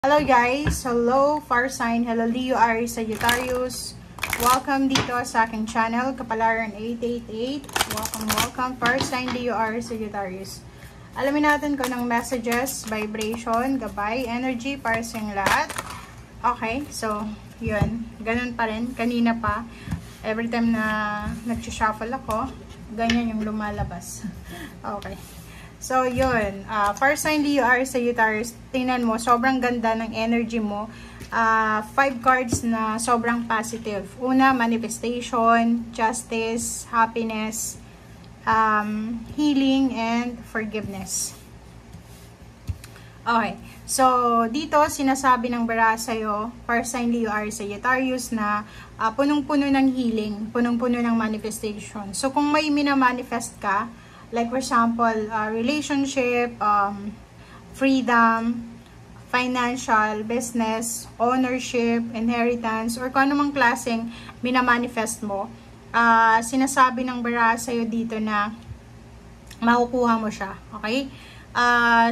Hello guys! Hello Fire Sign! Hello Leo, Aries, Sagittarius! Welcome dito sa aking channel, Kapalaran 888. Welcome Fire Sign, Leo, Aries, Sagittarius. Alamin natin kung ng messages, vibration, gabay, energy para sa inyong lahat. Okay, so yun. Ganun pa rin. Kanina pa. Every time na nag-shuffle ako, ganyan yung lumalabas. Okay. So, yun. Fire sign, Leo, Aries, Sagittarius, tingnan mo, sobrang ganda ng energy mo. 5 cards na sobrang positive. Una, manifestation, justice, happiness, healing, and forgiveness. Okay. So, dito, sinasabi ng bara sa'yo, Fire sign, Leo, Aries, Sagittarius, na punong-puno ng healing, punong-puno ng manifestation. So, kung may minamanifest ka, like for example, relationship, freedom, financial, business, ownership, inheritance, or kung anumang klaseng minamanifest mo, sinasabi ng bara sa'yo dito na makukuha mo siya. Okay?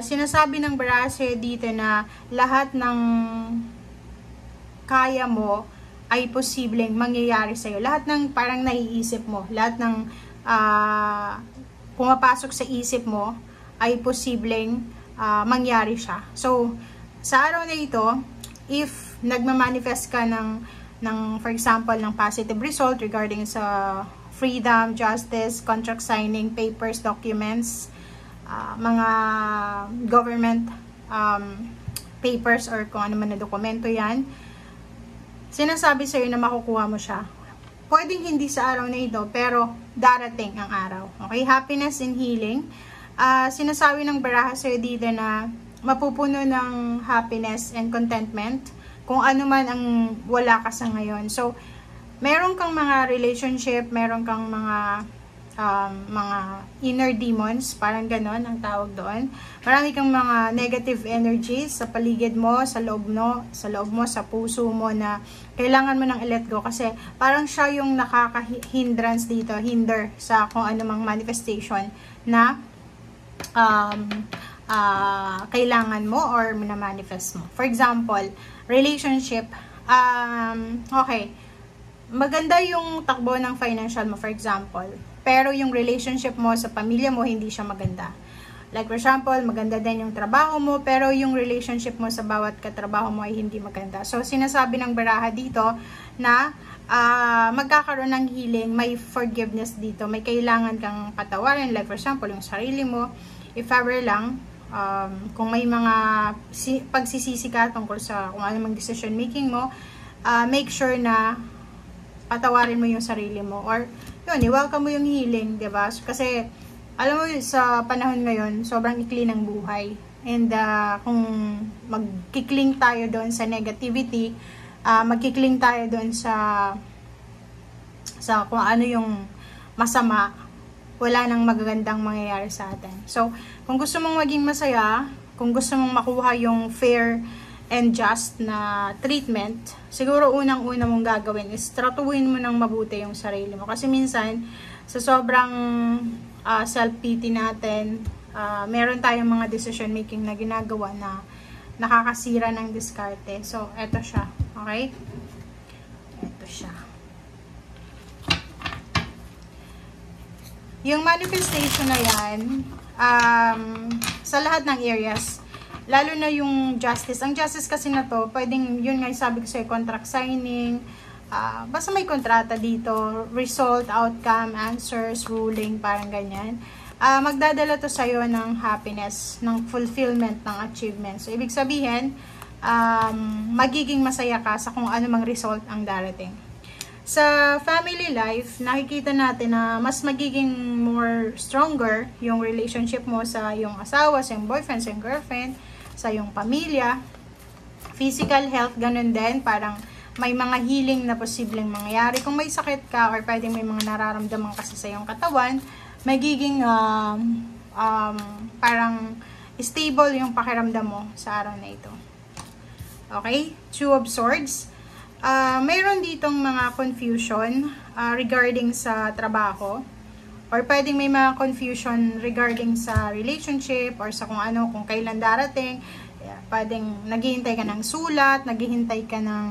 Sinasabi ng bara sa'yo dito na lahat ng kaya mo ay posibleng mangyayari sa'yo. Lahat ng parang naiisip mo, lahat ng pumapasok sa isip mo ay posibleng mangyari siya. So, sa araw na ito, if nagmamanifest ka ng for example, ng positive result regarding sa freedom, justice, contract signing, papers, documents, mga government papers or kung ano man na dokumento yan, sinasabi sa'yo na makukuha mo siya. Pwedeng hindi sa araw na ito, pero darating ang araw. Okay? Happiness and healing. Sinasabi ng baraha sa'yo dito na mapupuno ng happiness and contentment kung ano man ang wala ka sa ngayon. So, meron kang mga relationship, meron kang mga inner demons, parang ganon ang tawag doon. Marami kang mga negative energies sa paligid mo, sa loob mo, sa puso mo na kailangan mo nang i-let go kasi parang siya yung nakaka-hindrance dito, hinder sa kung anumang manifestation na kailangan mo or na-manifest mo. For example, relationship, okay, maganda yung takbo ng financial mo, for example, pero yung relationship mo sa pamilya mo, hindi siya maganda. Like for example, maganda din yung trabaho mo, pero yung relationship mo sa bawat katrabaho mo ay hindi maganda. So, sinasabi ng baraha dito na magkakaroon ng healing, may forgiveness dito, may kailangan kang patawarin. Like for example, yung sarili mo, if ever lang, kung may mga pagsisisi ka tungkol sa kung ano mang decision making mo, make sure na patawarin mo yung sarili mo or yun, i-welcome mo yung healing, diba? Kasi alam mo sa panahon ngayon, sobrang ikli ng buhay. And kung magkikling tayo doon sa negativity, magkikling tayo doon sa kung ano yung masama, wala nang magagandang mangyayari sa atin. So, kung gusto mong maging masaya, kung gusto mong makuha yung fair and just na treatment, siguro unang-una mong gagawin is tratuhin mo ng mabuti yung sarili mo. Kasi minsan, sa sobrang self-pity natin, meron tayong mga decision making na ginagawa na nakakasira ng diskarte. So, eto siya. Okay? Eto siya. Yung manifestation na yan, sa lahat ng areas, lalo na yung justice. Ang justice kasi na to, pwedeng, yun nga sabi ko sa'yo, contract signing, basta may kontrata dito, result, outcome, answers, ruling, parang ganyan. Magdadala to sa'yo ng happiness, ng fulfillment, ng achievement. So, ibig sabihin, magiging masaya ka sa kung anumang result ang darating. Sa family life, nakikita natin na mas magiging more stronger yung relationship mo sa iyong asawa, sa iyong boyfriend, sa iyong girlfriend, sa iyong pamilya. Physical health, ganun din. Parang may mga healing na posibleng mangyayari. Kung may sakit ka or pwedeng may mga nararamdaman kasi sa iyong katawan, magiging parang stable yung pakiramdam mo sa araw na ito. Okay? Two of Swords. Mayroon ditong mga confusion regarding sa trabaho. Or pwedeng may mga confusion regarding sa relationship or sa kung ano, kung kailan darating. pwedeng naghihintay ka ng sulat, naghihintay ka ng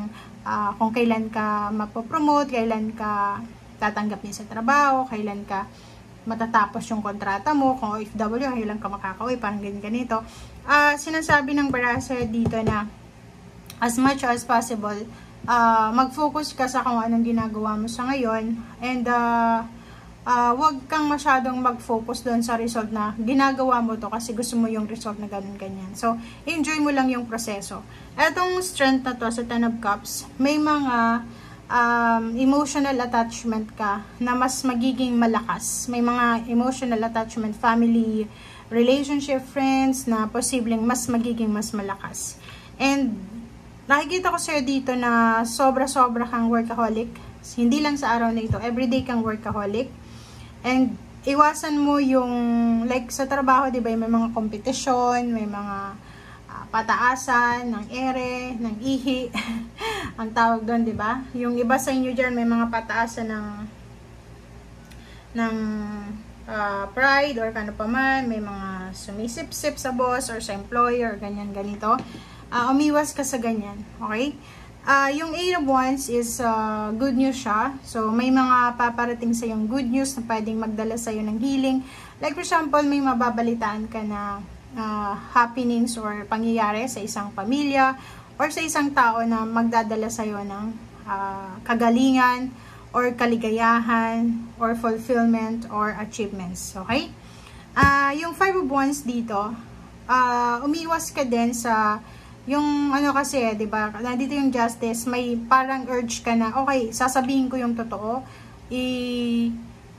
kung kailan ka mapopromote, kailan ka tatanggapin sa trabaho, kailan ka matatapos yung kontrata mo, kung OFW, kailan ka makakauwi, parang ganito. Sinasabi ng Barasa dito na as much as possible, mag-focus ka sa kung anong ginagawa mo sa ngayon, and wag kang masyadong mag-focus doon sa result na ginagawa mo to kasi gusto mo yung result na ganun-ganyan. So, enjoy mo lang yung proseso. Etong strength na to sa Ten of Cups, may mga emotional attachment ka na mas magiging malakas. May mga emotional attachment, family, relationship, friends na posibleng mas magiging mas malakas. And nakikita ko sa'yo dito na sobra-sobra kang workaholic. Hindi lang sa araw na ito, everyday kang workaholic. And iwasan mo yung, like sa trabaho, di ba, may mga competition, may mga pataasan ng ere, ng ihi, ang tawag doon, di ba? Yung iba sa inyo dyan, may mga pataasan ng pride or kano pa man, may mga sumisip-sip sa boss or sa employer, ganyan, ganito. Umiwas ka sa ganyan, okay? Yung Eight of Wands is good news siya. So, may mga paparating sa yung good news na pwedeng magdala sa iyo ng healing. Like for example, may mababalitaan ka na happenings or pangyayari sa isang pamilya or sa isang tao na magdadala sa iyo ng kagalingan or kaligayahan or fulfillment or achievements. Okay? Yung Five of Wands dito, umiwas ka din sa yung ano kasi, 'di ba? Nandito yung justice, may parang urge ka na, okay, sasabihin ko yung totoo.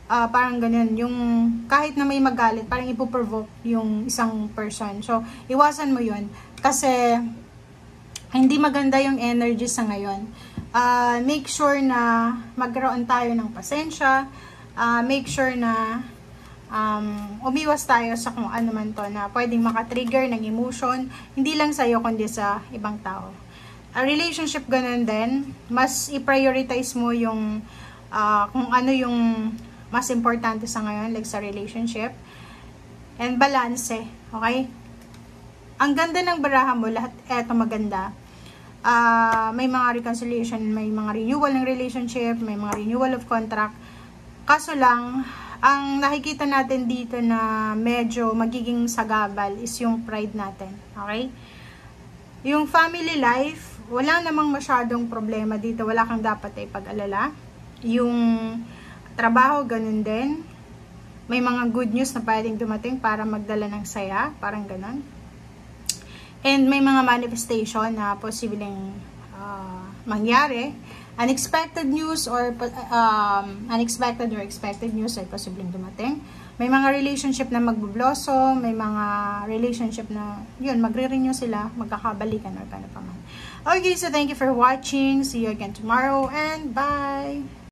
Parang ganun, yung kahit na may magalit, parang ipo-provoke yung isang person. So, iwasan mo 'yun kasi hindi maganda yung energy sa ngayon. Make sure na magkaroon tayo ng pasensya. Make sure na umiwas tayo sa kung ano man to na pwedeng makatrigger ng emotion, hindi lang sa'yo kundi sa ibang tao. A relationship ganun din, mas i-prioritize mo yung kung ano yung mas importante sa ngayon, like sa relationship, and balance, okay? Ang ganda ng baraha mo, lahat eto maganda. May mga reconciliation, may mga renewal ng relationship, may mga renewal of contract. Kaso lang, ang nakikita natin dito na medyo magiging sagabal is yung pride natin. Okay? Yung family life, wala namang masyadong problema dito. Wala kang dapat ay pag-alala. Yung trabaho, ganun din. May mga good news na pwedeng dumating para magdala ng saya. Parang ganun. And may mga manifestation na posibleng mangyari. Unexpected news or unexpected or expected news ay posibleng dumating. May mga relationship na magbo-blossom, may mga relationship na yun, magre-renew sila, magkakabalikan or paano pa man. Okay, so thank you for watching. See you again tomorrow and bye!